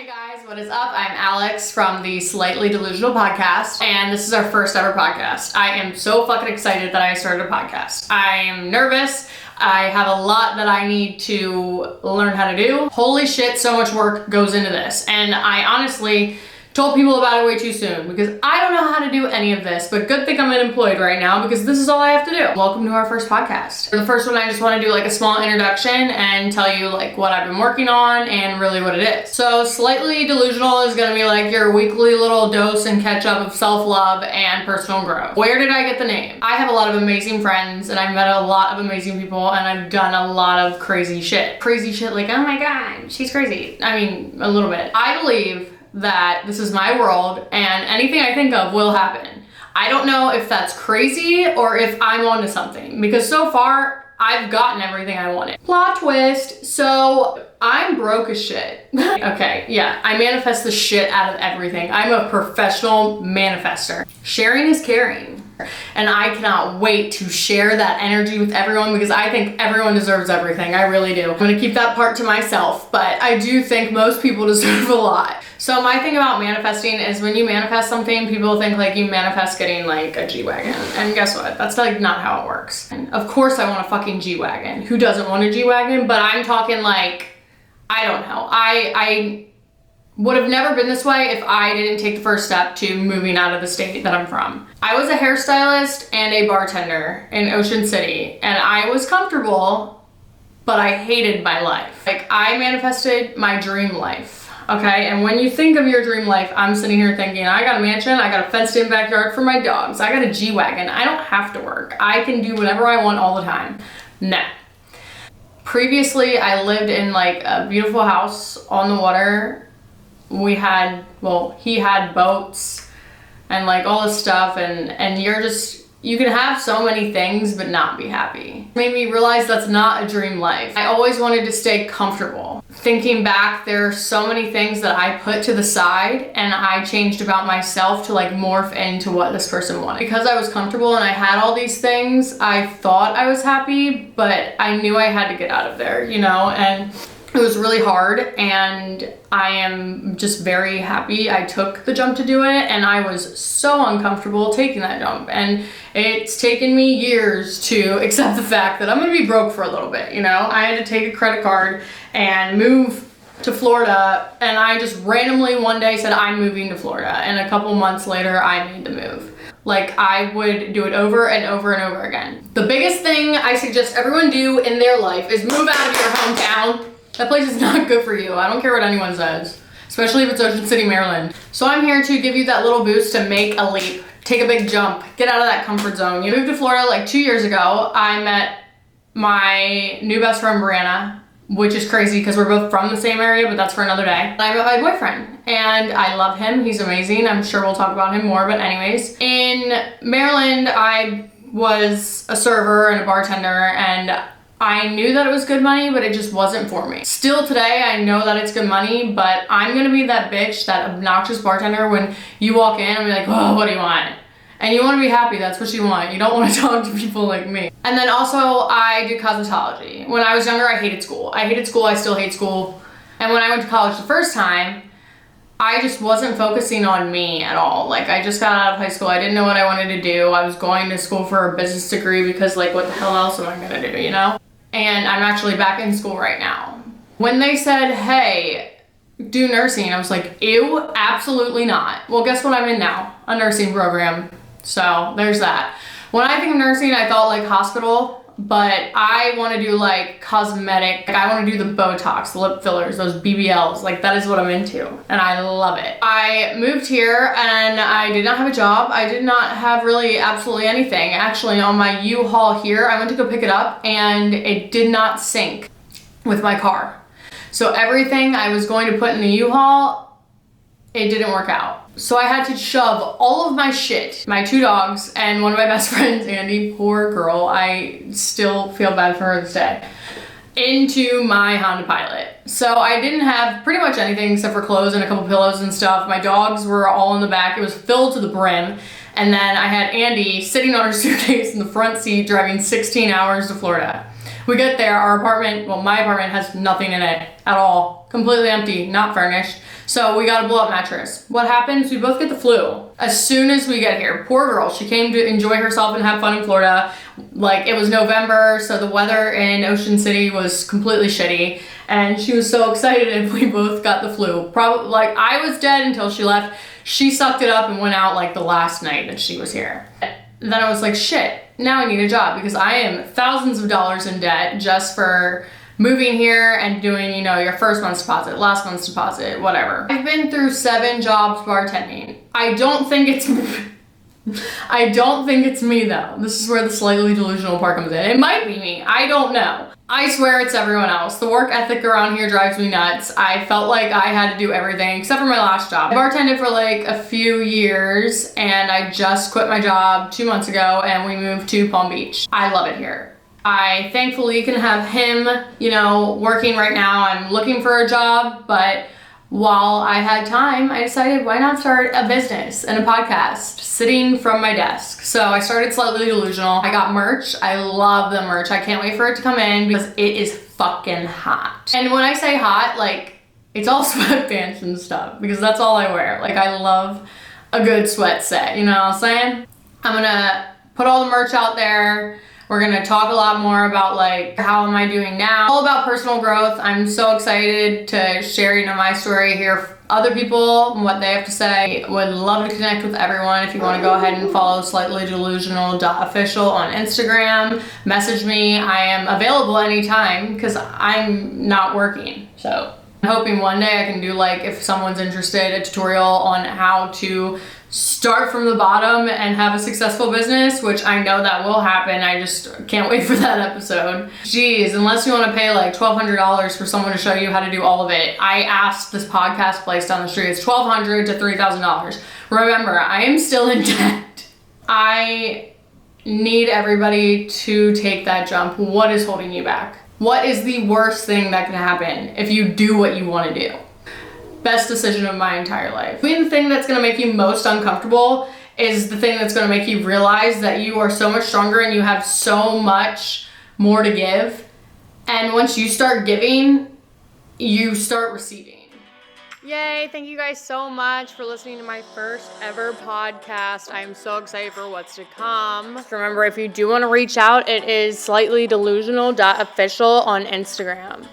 Hey guys, what is up? I'm Alex from the Slightly Delusional podcast, and this is our first ever podcast. I am so fucking excited that I started a podcast. I'm nervous. I have a lot that I need to learn how to do. Holy shit, so much work goes into this. And I honestly told people about it way too soon because I don't know how to do any of this, but good thing I'm unemployed right now because this is all I have to do. Welcome to our first podcast. For the first one, I just want to do like a small introduction and tell you like what I've been working on and really what it is. So Slightly Delusional is going to be like your weekly little dose and catch up of self-love and personal growth. Where did I get the name? I have a lot of amazing friends and I've met a lot of amazing people and I've done a lot of crazy shit. Crazy shit like, oh my God, she's crazy. I mean, a little bit. I believe that this is my world and anything I think of will happen. I don't know if that's crazy or if I'm onto something because so far I've gotten everything I wanted. Plot twist. So I'm broke as shit. Okay, yeah, I manifest the shit out of everything. I'm a professional manifester. Sharing is caring. And I cannot wait to share that energy with everyone because I think everyone deserves everything. I really do. I'm gonna keep that part to myself, but I do think most people deserve a lot. So my thing about manifesting is when you manifest something, people think like you manifest getting like a G-Wagon. And guess what? That's like not how it works. And of course I want a fucking G-Wagon. Who doesn't want a G-Wagon? But I'm talking like, I don't know. I would have never been this way if I didn't take the first step to moving out of the state that I'm from. I was a hairstylist and a bartender in Ocean City, and I was comfortable, but I hated my life. Like, I manifested my dream life, okay? And when you think of your dream life, I'm sitting here thinking, I got a mansion, I got a fenced-in backyard for my dogs, I got a G-Wagon, I don't have to work. I can do whatever I want all the time. No. Previously, I lived in like a beautiful house on the water. We had, well, he had boats and like all this stuff and you can have so many things but not be happy. It made me realize that's not a dream life. I always wanted to stay comfortable. Thinking back, there are so many things that I put to the side and I changed about myself to like morph into what this person wanted. Because I was comfortable and I had all these things, I thought I was happy, but I knew I had to get out of there, you know, and it was really hard and I am just very happy I took the jump to do it, and I was so uncomfortable taking that jump, and it's taken me years to accept the fact that I'm gonna be broke for a little bit, you know? I had to take a credit card and move to Florida, and I just randomly one day said I'm moving to Florida, and a couple months later I made the move. Like, I would do it over and over and over again. The biggest thing I suggest everyone do in their life is move out of your hometown. That place is not good for you. I don't care what anyone says, especially if it's Ocean City, Maryland. So I'm here to give you that little boost to make a leap, take a big jump, get out of that comfort zone. You moved to Florida like 2 years ago. I met my new best friend, Brianna, which is crazy because we're both from the same area, but that's for another day. I met my boyfriend and I love him. He's amazing. I'm sure we'll talk about him more, but anyways. In Maryland, I was a server and a bartender, and I knew that it was good money, but it just wasn't for me. Still today, I know that it's good money, but I'm gonna be that bitch, that obnoxious bartender when you walk in and be like, oh, what do you want? And you wanna be happy, that's what you want. You don't wanna talk to people like me. And then also, I did cosmetology. When I was younger, I hated school. I still hate school. And when I went to college the first time, I just wasn't focusing on me at all. Like, I just got out of high school. I didn't know what I wanted to do. I was going to school for a business degree because like, what the hell else am I gonna do, you know? And I'm actually back in school right now. When they said, hey, do nursing, I was like, ew, absolutely not. Well, guess what I'm in now? A nursing program. So there's that. When I think of nursing, I thought like hospital, but I want to do like cosmetic. Like, I want to do the Botox, the lip fillers, those BBLs. Like, that is what I'm into and I love it. I moved here and I did not have a job. I did not have really absolutely anything. Actually, on my U-Haul here, I went to go pick it up and it did not sync with my car. So everything I was going to put in the U-Haul, it didn't work out. So I had to shove all of my shit, my 2 dogs, and one of my best friends, Andy, poor girl, I still feel bad for her this day, into my Honda Pilot. So I didn't have pretty much anything except for clothes and a couple pillows and stuff. My dogs were all in the back. It was filled to the brim. And then I had Andy sitting on her suitcase in the front seat driving 16 hours to Florida. We get there, our apartment, well, my apartment has nothing in it at all. Completely empty, not furnished. So we got a blow up mattress. What happens? We both get the flu. As soon as we get here, poor girl, she came to enjoy herself and have fun in Florida. Like, it was November, so the weather in Ocean City was completely shitty. And she was so excited and we both got the flu. Probably, like, I was dead until she left. She sucked it up and went out like the last night that she was here. Then I was like, shit, now I need a job because I am thousands of dollars in debt just for moving here and doing, your first month's deposit, last month's deposit, whatever. I've been through 7 jobs bartending. I don't think it's me though. This is where the slightly delusional part comes in. It might be me. I don't know. I swear it's everyone else. The work ethic around here drives me nuts. I felt like I had to do everything except for my last job. I bartended for like a few years and I just quit my job 2 months ago and we moved to Palm Beach. I love it here. I thankfully can have him, working right now. I'm looking for a job, but while I had time, I decided why not start a business and a podcast sitting from my desk. So I started Slightly Delusional. I got merch. I love the merch. I can't wait for it to come in because it is fucking hot. And when I say hot, like, it's all sweatpants and stuff because that's all I wear. Like, I love a good sweat set, you know what I'm saying? I'm gonna put all the merch out there. We're gonna talk a lot more about like, how am I doing now? All about personal growth. I'm so excited to share, my story, hear other people and what they have to say. Would love to connect with everyone. If you wanna go ahead and follow slightlydelusional.official on Instagram, message me. I am available anytime because I'm not working. So I'm hoping one day I can do, like, if someone's interested, a tutorial on how to start from the bottom and have a successful business, which I know that will happen. I just can't wait for that episode. Jeez, unless you want to pay like $1,200 for someone to show you how to do all of it. I asked this podcast place down the street, it's $1,200 to $3,000. Remember, I am still in debt. I need everybody to take that jump. What is holding you back? What is the worst thing that can happen if you do what you want to do? Best decision of my entire life. The thing that's gonna make you most uncomfortable is the thing that's gonna make you realize that you are so much stronger and you have so much more to give. And once you start giving, you start receiving. Yay, thank you guys so much for listening to my first ever podcast. I'm so excited for what's to come. Remember, if you do want to reach out, it is slightlydelusional.official on Instagram.